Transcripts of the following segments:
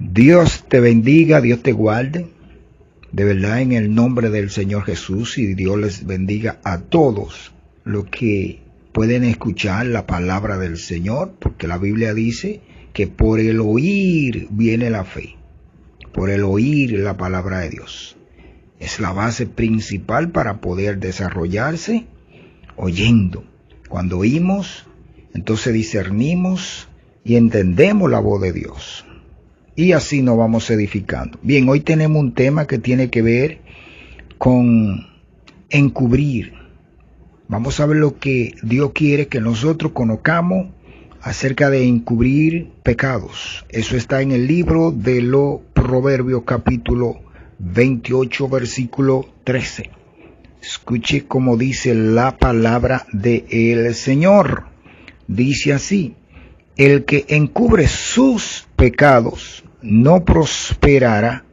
Dios te bendiga, Dios te guarde, de verdad en el nombre del Señor Jesús, y Dios les bendiga a todos los que pueden escuchar la palabra del Señor, porque la Biblia dice que por el oír viene la fe, por el oír la palabra de Dios. Es la base principal para poder desarrollarse oyendo. Cuando oímos, entonces discernimos y entendemos la voz de Dios. Y así nos vamos edificando. Bien, hoy tenemos un tema que tiene que ver con encubrir. Vamos a ver lo que Dios quiere que nosotros conozcamos acerca de encubrir pecados. Eso está en el libro de los Proverbios, capítulo 28, versículo 13. Escuche cómo dice la palabra del Señor. Dice así: el que encubre sus pecados no prosperará,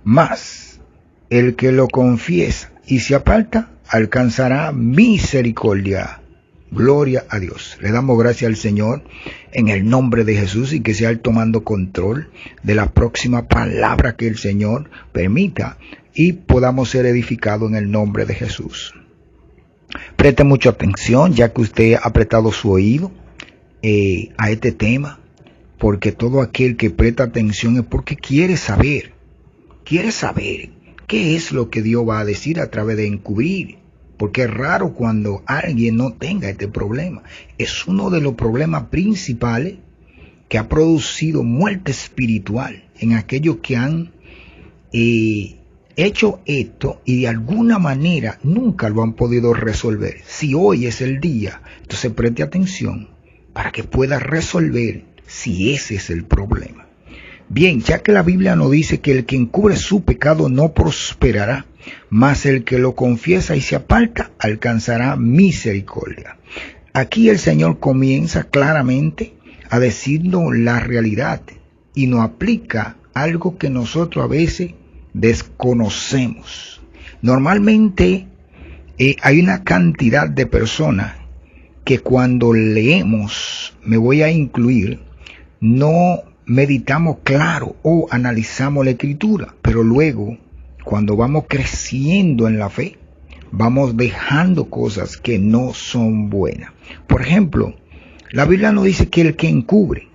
mas el que lo confiesa y se aparta alcanzará misericordia. Gloria a Dios. Le damos gracias al Señor en el nombre de Jesús, y que sea Él tomando control de la próxima palabra que el Señor permita y podamos ser edificados en el nombre de Jesús. Preste mucha atención, ya que usted ha prestado su oído a este tema, porque todo aquel que presta atención es porque quiere saber qué es lo que Dios va a decir a través de encubrir, porque es raro cuando alguien no tenga este problema. Es uno de los problemas principales que ha producido muerte espiritual en aquellos que han hecho esto y de alguna manera nunca lo han podido resolver. Si hoy es el día, entonces preste atención para que pueda resolver si ese es el problema. Bien, ya que la Biblia nos dice que el que encubre su pecado no prosperará, mas el que lo confiesa y se aparta alcanzará misericordia. Aquí el Señor comienza claramente a decirnos la realidad y nos aplica algo que nosotros a veces desconocemos. Normalmente hay una cantidad de personas que cuando leemos, me voy a incluir, no meditamos claro o analizamos la escritura, pero luego cuando vamos creciendo en la fe, vamos dejando cosas que no son buenas. Por ejemplo, la Biblia nos dice que el que encubre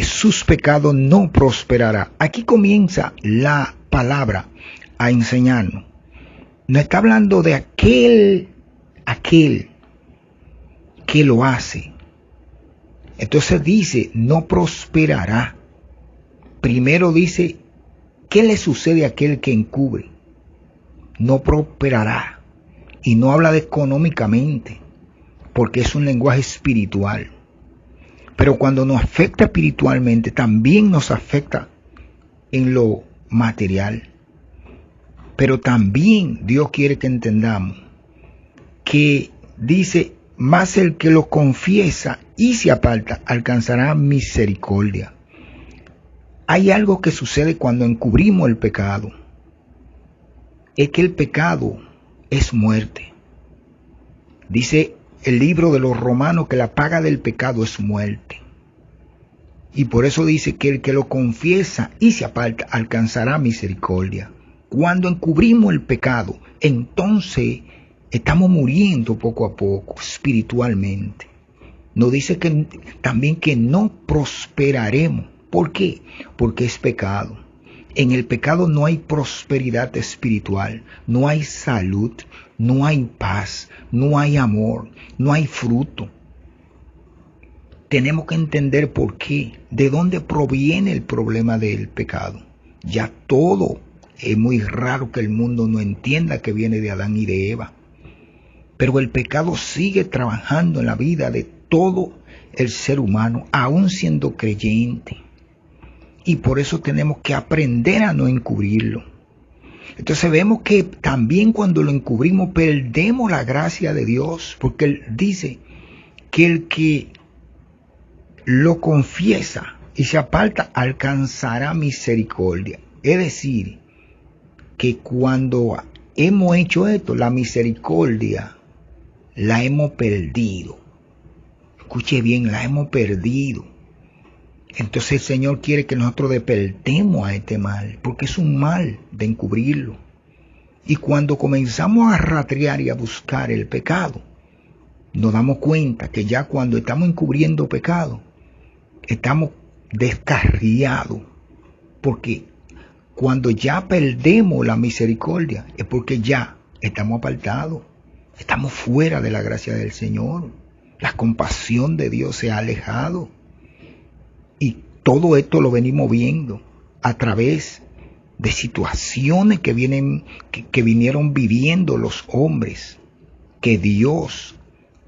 sus pecados no prosperará. Aquí comienza la palabra a enseñarnos. No está hablando de aquel que lo hace. Entonces dice, no prosperará. Primero dice, ¿qué le sucede a aquel que encubre? No prosperará. Y no habla de económicamente, porque es un lenguaje espiritual. Pero cuando nos afecta espiritualmente, también nos afecta en lo material. Pero también Dios quiere que entendamos que dice, más el que lo confiesa y se aparta alcanzará misericordia. Hay algo que sucede cuando encubrimos el pecado. Es que el pecado es muerte. Dice el libro de los Romanos que la paga del pecado es muerte. Y por eso dice que el que lo confiesa y se aparta alcanzará misericordia. Cuando encubrimos el pecado, entonces estamos muriendo poco a poco espiritualmente. Nos dice que también que no prosperaremos. ¿Por qué? Porque es pecado. En el pecado no hay prosperidad espiritual, no hay salud, no hay paz, no hay amor, no hay fruto. Tenemos que entender por qué, de dónde proviene el problema del pecado. Ya todo es muy raro que el mundo no entienda que viene de Adán y de Eva. Pero el pecado sigue trabajando en la vida de todo el ser humano, aún siendo creyente. Y por eso tenemos que aprender a no encubrirlo. Entonces vemos que también cuando lo encubrimos perdemos la gracia de Dios, porque Él dice que el que lo confiesa y se aparta alcanzará misericordia. Es decir, que cuando hemos hecho esto, la misericordia la hemos perdido. Escuche bien, la hemos perdido. Entonces el Señor quiere que nosotros despertemos a este mal, porque es un mal de encubrirlo. Y cuando comenzamos a rastrear y a buscar el pecado, nos damos cuenta que ya cuando estamos encubriendo pecado, estamos descarriados, porque cuando ya perdemos la misericordia es porque ya estamos apartados, estamos fuera de la gracia del Señor, la compasión de Dios se ha alejado. Y todo esto lo venimos viendo a través de situaciones que vinieron viviendo los hombres, que Dios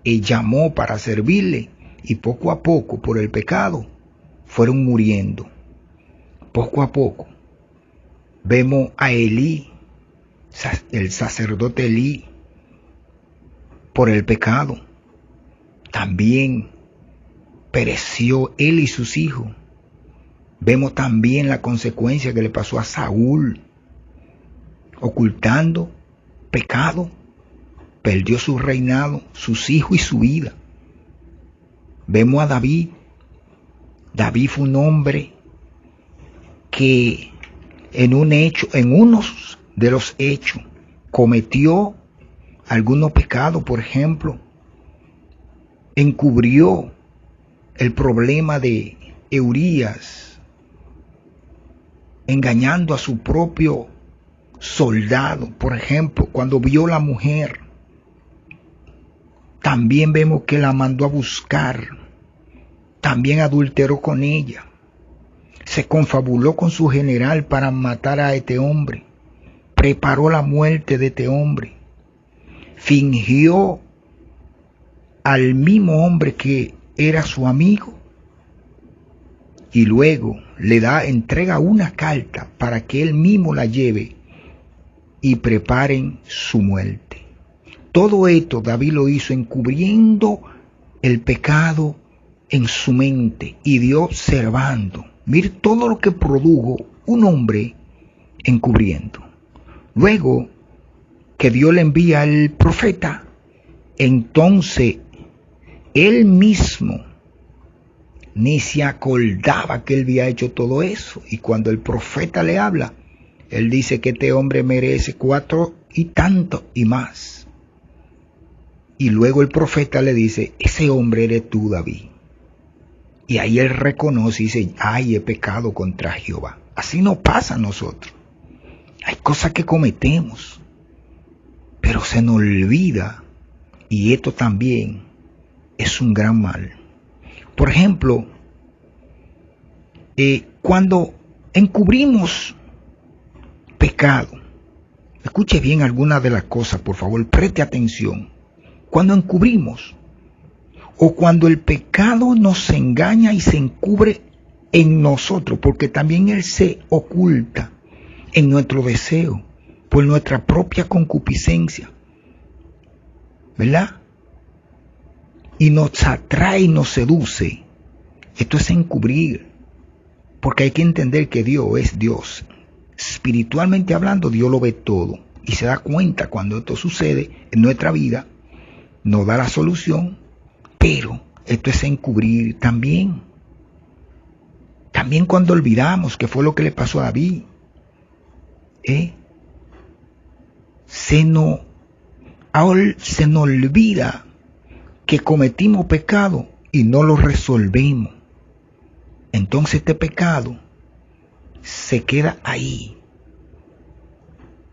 llamó para servirle, y poco a poco por el pecado fueron muriendo. Poco a poco vemos a Elí, el sacerdote Elí, por el pecado también pereció él y sus hijos. Vemos también la consecuencia que le pasó a Saúl, ocultando pecado, perdió su reinado, sus hijos y su vida. Vemos a David. David fue un hombre que en unos de los hechos cometió algunos pecados. Por ejemplo, encubrió el problema de Urías, engañando a su propio soldado. Por ejemplo, cuando vio a la mujer, también vemos que la mandó a buscar, también adulteró con ella, se confabuló con su general para matar a este hombre, preparó la muerte de este hombre, fingió al mismo hombre que era su amigo, y luego le entrega una carta para que él mismo la lleve y preparen su muerte. Todo esto David lo hizo encubriendo el pecado en su mente y Dios observando. Mire todo lo que produjo un hombre encubriendo. Luego que Dios le envía al profeta, entonces él mismo ni se acordaba que él había hecho todo eso. Y cuando el profeta le habla, él dice que este hombre merece 4 y tanto y más. Y luego el profeta le dice, ese hombre eres tú, David. Y ahí él reconoce y dice, ay, he pecado contra Jehová. Así nos pasa a nosotros. Hay cosas que cometemos, pero se nos olvida. Y esto también es un gran mal. Por ejemplo, cuando encubrimos pecado, escuche bien algunas de las cosas, por favor, preste atención. Cuando encubrimos, o cuando el pecado nos engaña y se encubre en nosotros, porque también él se oculta en nuestro deseo, por nuestra propia concupiscencia, ¿verdad? Y nos atrae y nos seduce. Esto es encubrir, porque hay que entender que Dios es Dios. Espiritualmente hablando, Dios lo ve todo y se da cuenta cuando esto sucede en nuestra vida, nos da la solución, pero esto es encubrir también. También cuando olvidamos que fue lo que le pasó a David, se nos olvida que cometimos pecado y no lo resolvemos. Entonces este pecado se queda ahí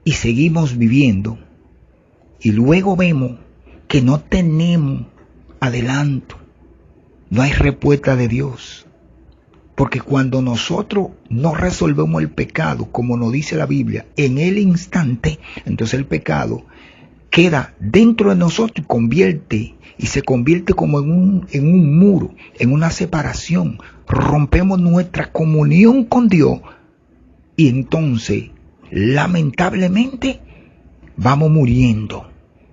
y seguimos viviendo, y luego vemos que no tenemos adelanto, no hay respuesta de Dios, porque cuando nosotros no resolvemos el pecado, como nos dice la Biblia, en el instante, entonces el pecado queda dentro de nosotros y se convierte como en un muro, en una separación. Rompemos nuestra comunión con Dios y entonces, lamentablemente, vamos muriendo,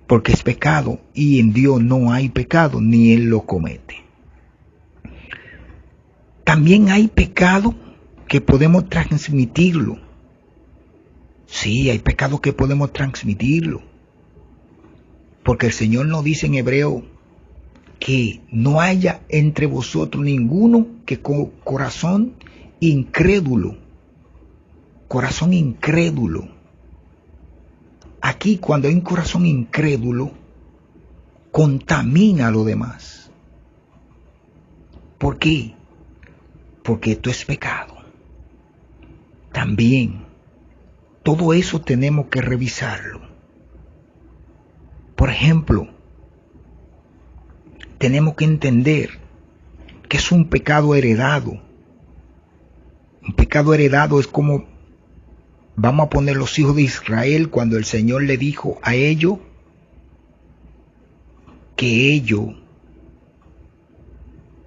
porque es pecado y en Dios no hay pecado, ni Él lo comete. También hay pecado que podemos transmitirlo. Sí, hay pecado que podemos transmitirlo. Porque el Señor nos dice en Hebreo que no haya entre vosotros ninguno que con corazón incrédulo. Corazón incrédulo. Aquí, cuando hay un corazón incrédulo, contamina a lo demás. ¿Por qué? Porque esto es pecado. También, todo eso tenemos que revisarlo. Por ejemplo, tenemos que entender que es un pecado heredado. Un pecado heredado es como, vamos a poner los hijos de Israel, cuando el Señor le dijo a ellos que ellos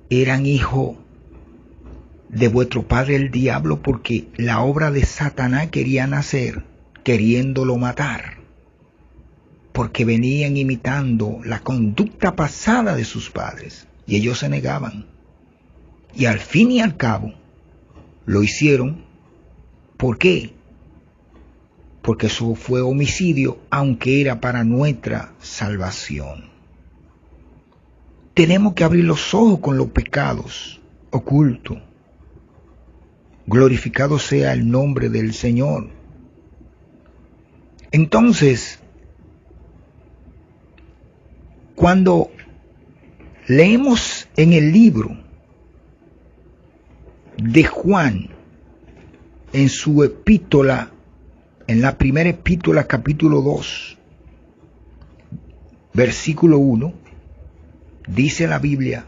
eran hijos de vuestro padre el diablo, porque la obra de Satanás querían hacer, queriéndolo matar, porque venían imitando la conducta pasada de sus padres, y ellos se negaban. Y al fin y al cabo, lo hicieron. ¿Por qué? Porque eso fue homicidio, aunque era para nuestra salvación. Tenemos que abrir los ojos con los pecados ocultos. Glorificado sea el nombre del Señor. Entonces, cuando leemos en el libro de Juan, en su epístola, en la primera epístola, capítulo 2, versículo 1, dice la Biblia: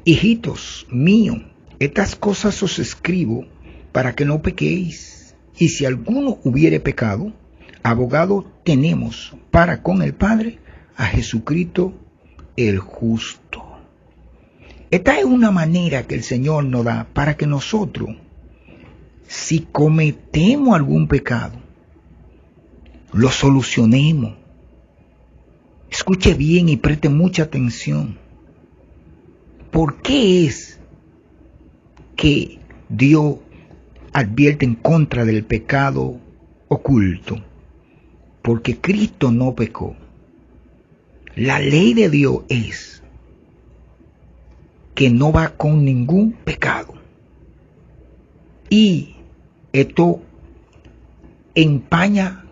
hijitos míos, estas cosas os escribo para que no pequéis. Y si alguno hubiere pecado, abogado tenemos para con el Padre, a Jesucristo el justo. Esta es una manera que el Señor nos da para que nosotros, si cometemos algún pecado, lo solucionemos. Escuche bien y preste mucha atención. ¿Por qué es que Dios advierte en contra del pecado oculto? Porque Cristo no pecó. La ley de Dios es que no va con ningún pecado. Y esto empaña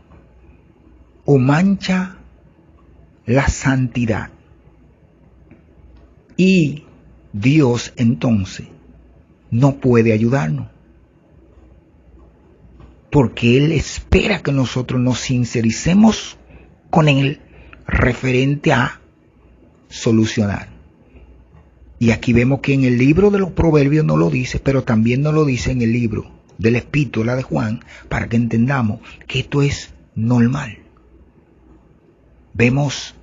o mancha la santidad. Y Dios entonces no puede ayudarnos, porque Él espera que nosotros nos sincericemos con Él referente a solucionar. Y aquí vemos que en el libro de los Proverbios no lo dice, pero también nos lo dice en el libro de la epístola de Juan, para que entendamos que esto es normal. Vemos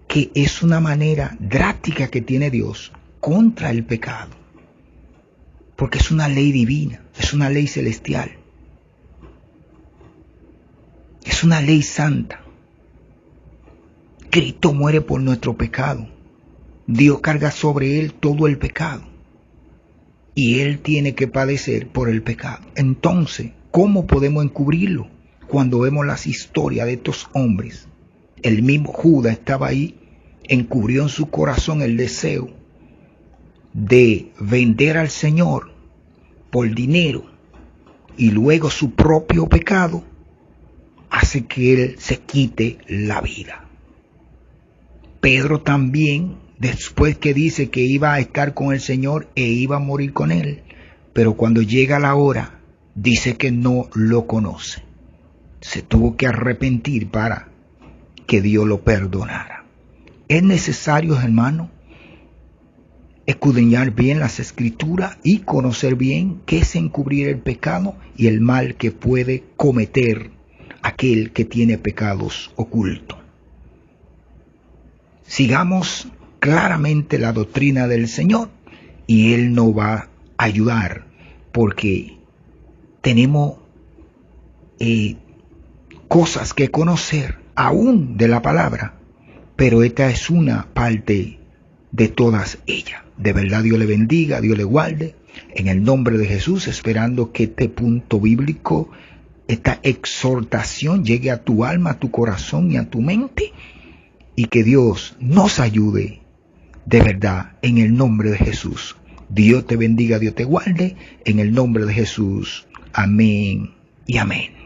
que es una manera drástica que tiene Dios contra el pecado, porque es una ley divina, es una ley celestial, es una ley santa. Cristo muere por nuestro pecado. Dios carga sobre Él todo el pecado. Y Él tiene que padecer por el pecado. Entonces, ¿cómo podemos encubrirlo? Cuando vemos las historias de estos hombres, el mismo Judas estaba ahí, encubrió en su corazón el deseo de vender al Señor por dinero, y luego su propio pecado hace que Él se quite la vida. Pedro también, después que dice que iba a estar con el Señor e iba a morir con Él, pero cuando llega la hora, dice que no lo conoce. Se tuvo que arrepentir para que Dios lo perdonara. Es necesario, hermano, escudriñar bien las Escrituras y conocer bien qué es encubrir el pecado y el mal que puede cometer aquel que tiene pecados ocultos. Sigamos claramente la doctrina del Señor y Él nos va a ayudar, porque tenemos cosas que conocer aún de la palabra, pero esta es una parte de todas ellas. De verdad, Dios le bendiga, Dios le guarde, en el nombre de Jesús, esperando que este punto bíblico, esta exhortación llegue a tu alma, a tu corazón y a tu mente, y que Dios nos ayude de verdad, en el nombre de Jesús. Dios te bendiga, Dios te guarde, en el nombre de Jesús. Amén y amén.